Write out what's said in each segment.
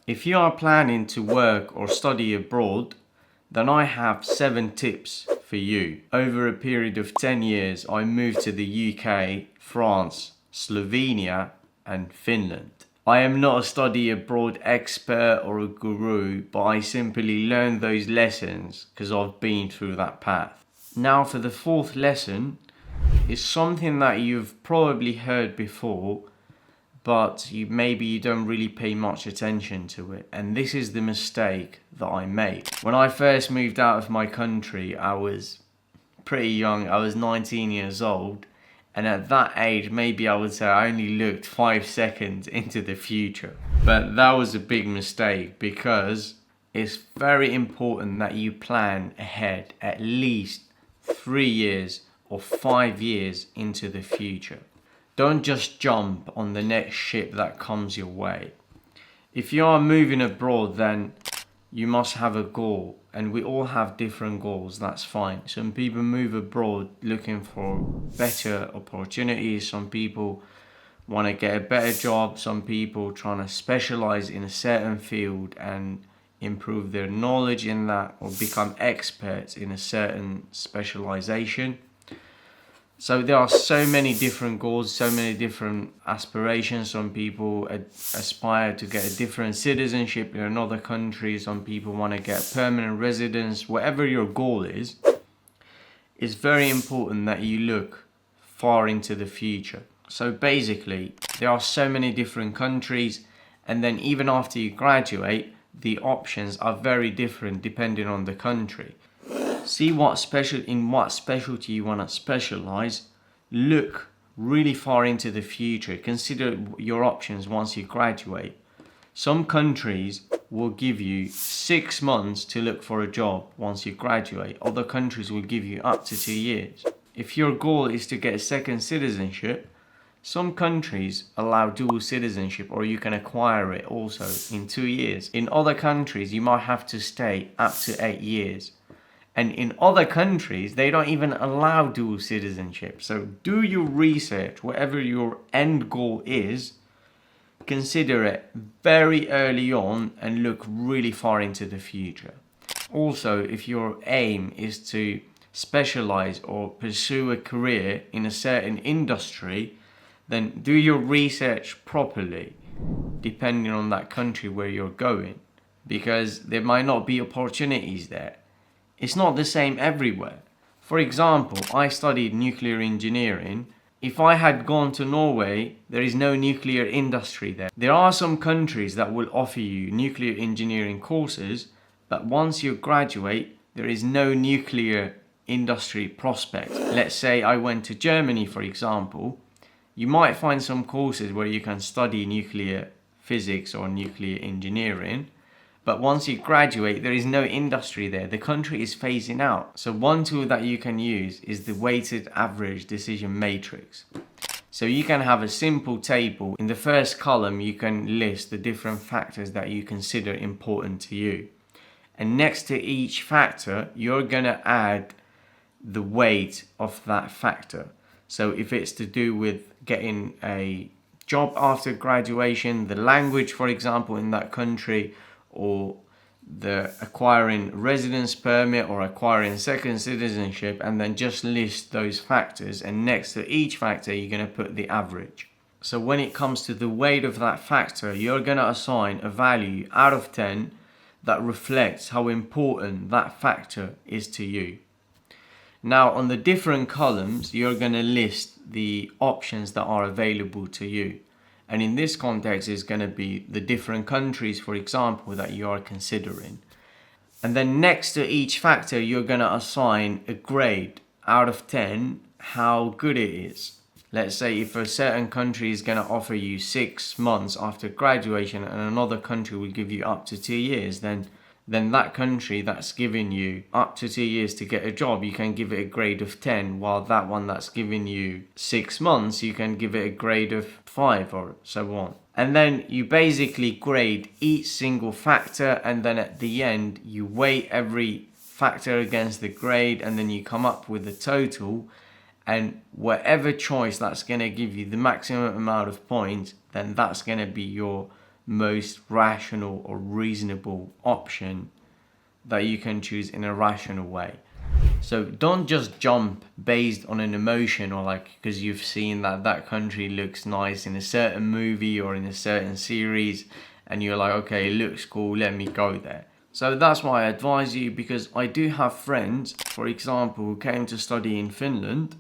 If you are planning to work or study abroad, then I have 7 tips for you. Over a period of 10 years, I moved to the UK, France, Slovenia, and Finland. I am not a study abroad expert or a guru, but I simply learned those lessons because I've been through that path. Now for the 4th lesson, it's something that you've probably heard before, but maybe you don't really pay much attention to it. And this is the mistake that I made. When I first moved out of my country, I was pretty young. I was 19 years old. And at that age, maybe I would say I only looked 5 seconds into the future. But that was a big mistake, because it's very important that you plan ahead at least 3 years or 5 years into the future. Don't just jump on the next ship that comes your way. If you are moving abroad, then you must have a goal, and we all have different goals. That's fine. Some people move abroad looking for better opportunities. Some people want to get a better job. Some people trying to specialize in a certain field and improve their knowledge in that, or become experts in a certain specialization. So there are so many different goals, so many different aspirations. Some people aspire to get a different citizenship in another country. Some people want to get permanent residence. Whatever your goal is, it's very important that you look far into the future. So basically, there are so many different countries, and then even after you graduate, the options are very different depending on the country. See in what specialty you want to specialize. Look really far into the future. Consider your options once you graduate. Some countries will give you 6 months to look for a job once you graduate. Other countries will give you up to 2 years. If your goal is to get a second citizenship, some countries allow dual citizenship, or you can acquire it also in 2 years. In other countries, you might have to stay up to 8 years. And in other countries, they don't even allow dual citizenship. So do your research. Whatever your end goal is, consider it very early on and look really far into the future. Also, if your aim is to specialize or pursue a career in a certain industry, then do your research properly, depending on that country where you're going, because there might not be opportunities there. It's not the same everywhere. For example, I studied nuclear engineering. If I had gone to Norway, there is no nuclear industry there. There are some countries that will offer you nuclear engineering courses, but once you graduate, there is no nuclear industry prospect. Let's say I went to Germany, for example. You might find some courses where you can study nuclear physics or nuclear engineering, but once you graduate, there is no industry there. The country is phasing out. So one tool that you can use is the weighted average decision matrix. So you can have a simple table. In the first column, you can list the different factors that you consider important to you. And next to each factor, you're going to add the weight of that factor. So if it's to do with getting a job after graduation, the language, for example, in that country, or the acquiring residence permit or acquiring second citizenship, and then just list those factors, and next to each factor you're going to put the average. So when it comes to the weight of that factor, you're going to assign a value out of 10 that reflects how important that factor is to you. Now on the different columns, you're going to list the options that are available to you. And in this context, it's going to be the different countries, for example, that you are considering. And then next to each factor, you're going to assign a grade out of 10, how good it is. Let's say if a certain country is going to offer you 6 months after graduation and another country will give you up to 2 years, then that country that's giving you up to 2 years to get a job, you can give it a grade of 10, while that one that's giving you 6 months, you can give it a grade of 5, or so on. And then you basically grade each single factor, and then at the end you weigh every factor against the grade, and then you come up with a total, and whatever choice that's going to give you the maximum amount of points, then that's going to be your most rational or reasonable option that you can choose in a rational way. So don't just jump based on an emotion, or like because you've seen that that country looks nice in a certain movie or in a certain series, and you're like, okay, it looks cool, let me go there. So that's why I advise you, because I do have friends, for example, who came to study in Finland.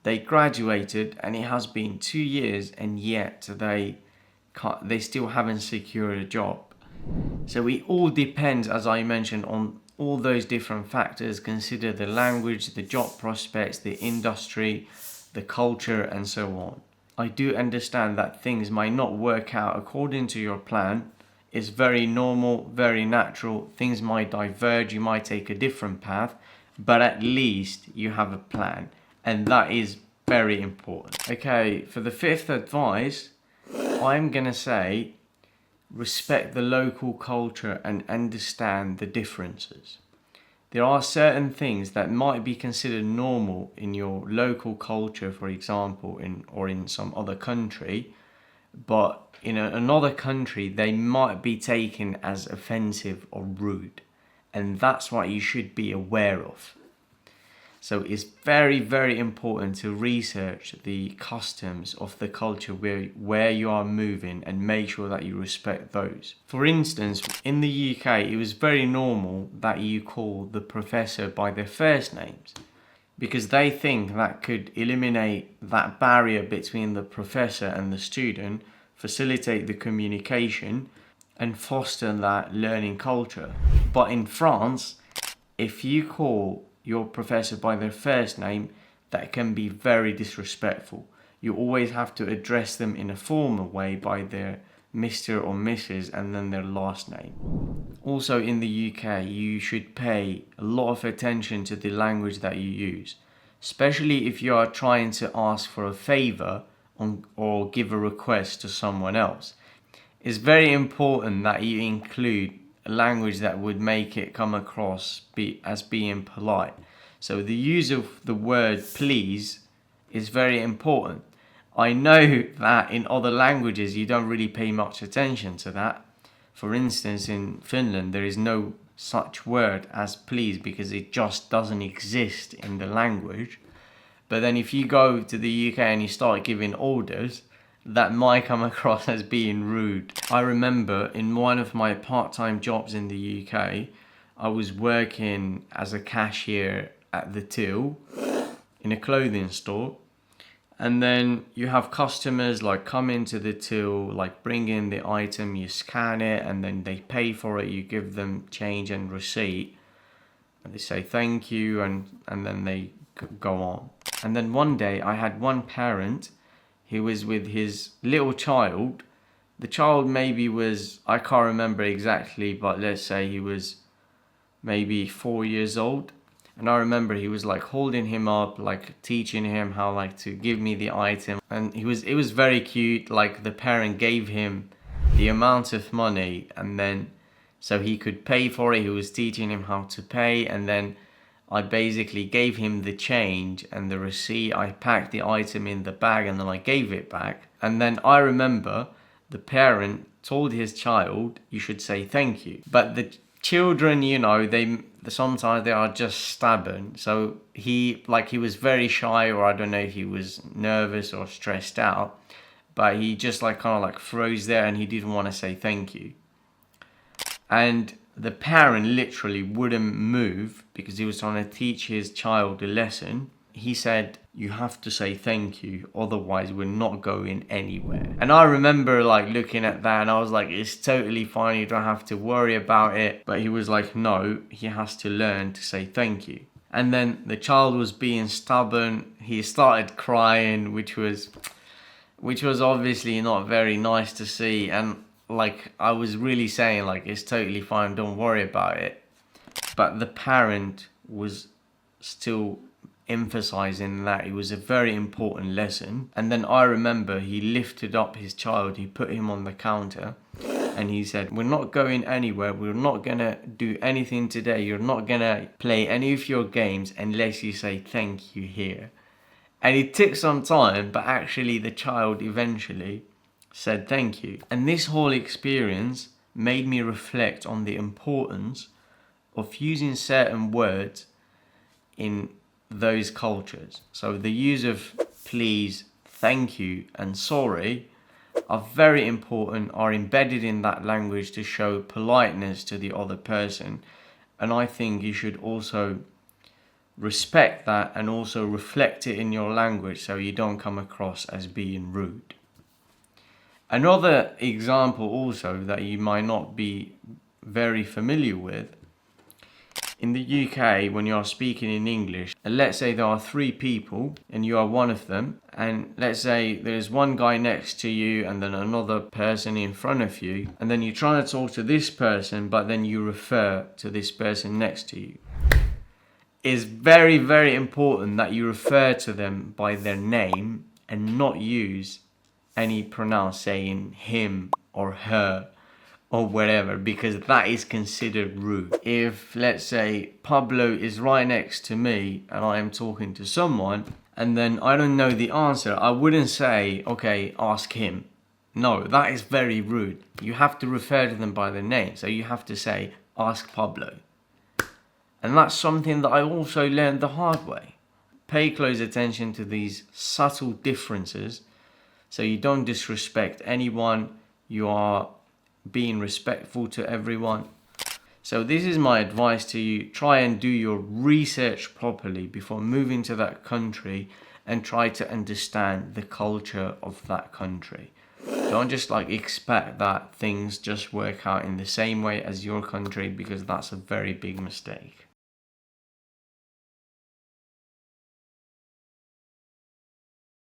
They graduated and it has been 2 years, and yet they still haven't secured a job. So it all depends, as I mentioned, on all those different factors. Consider the language, the job prospects, the industry, the culture, and so on. I do understand that things might not work out according to your plan. It's very normal, very natural. Things might diverge, you might take a different path, but at least you have a plan, and that is very important. Okay, for the fifth advice, I'm gonna say respect the local culture and understand the differences. There are certain things that might be considered normal in your local culture, for example, in some other country, but in another country they might be taken as offensive or rude, and that's what you should be aware of. So it's very, very important to research the customs of the culture where you are moving and make sure that you respect those. For instance, in the UK, it was very normal that you call the professor by their first names, because they think that could eliminate that barrier between the professor and the student, facilitate the communication, and foster that learning culture. But in France, if you call your professor by their first name, that can be very disrespectful. You always have to address them in a formal way by their Mr. or Mrs. and then their last name. Also in the UK, you should pay a lot of attention to the language that you use, especially if you are trying to ask for a favor or give a request to someone else. It's very important that you include a language that would make it come across as being polite. So the use of the word please is very important. I know that in other languages you don't really pay much attention to that. For instance, in Finland there is no such word as please because it just doesn't exist in the language. But then if you go to the UK and you start giving orders, that might come across as being rude. I remember in one of my part-time jobs in the UK, I was working as a cashier at the till in a clothing store. And then you have customers like come into the till, like bring in the item, you scan it, and then they pay for it, you give them change and receipt. And they say thank you, and then they go on. And then one day I had one parent. He was with his little child. The child maybe was, I can't remember exactly, but let's say he was maybe 4 years old. And I remember he was like holding him up, like teaching him how like to give me the item. And it was very cute. Like the parent gave him the amount of money, and then so he could pay for it. He was teaching him how to pay, and then I basically gave him the change and the receipt. I packed the item in the bag and then I gave it back. And then I remember the parent told his child, you should say thank you. But the children, you know, sometimes they are just stubborn. So he was very shy, or I don't know if he was nervous or stressed out, but he just like kind of like froze there and he didn't want to say thank you. And the parent literally wouldn't move because he was trying to teach his child a lesson. He said, you have to say thank you, otherwise we're not going anywhere. And I remember like looking at that and I was like, it's totally fine, you don't have to worry about it. But he was like, no, he has to learn to say thank you. And then the child was being stubborn. He started crying, which was obviously not very nice to see. And like I was really saying like, it's totally fine, don't worry about it. But the parent was still emphasizing that it was a very important lesson. And then I remember he lifted up his child, he put him on the counter and he said, we're not going anywhere, we're not gonna do anything today, you're not gonna play any of your games unless you say thank you here. And it took some time, but actually the child eventually said thank you. And this whole experience made me reflect on the importance of using certain words in those cultures. So the use of please, thank you, and sorry are very important, are embedded in that language to show politeness to the other person. And I think you should also respect that and also reflect it in your language so you don't come across as being rude. Another example also that you might not be very familiar with, in the UK, when you are speaking in English, and let's say there are 3 people and you are one of them, and let's say there's one guy next to you and then another person in front of you, and then you're trying to talk to this person, but then you refer to this person next to you. It's very, very important that you refer to them by their name and not use any pronoun saying him or her or whatever, because that is considered rude. If, let's say, Pablo is right next to me and I am talking to someone and then I don't know the answer, I wouldn't say, okay, ask him. No, that is very rude. You have to refer to them by their name. So you have to say, ask Pablo. And that's something that I also learned the hard way. Pay close attention to these subtle differences so you don't disrespect anyone. You are being respectful to everyone. So this is my advice to you. Try and do your research properly before moving to that country and try to understand the culture of that country. Don't just expect that things just work out in the same way as your country, because that's a very big mistake.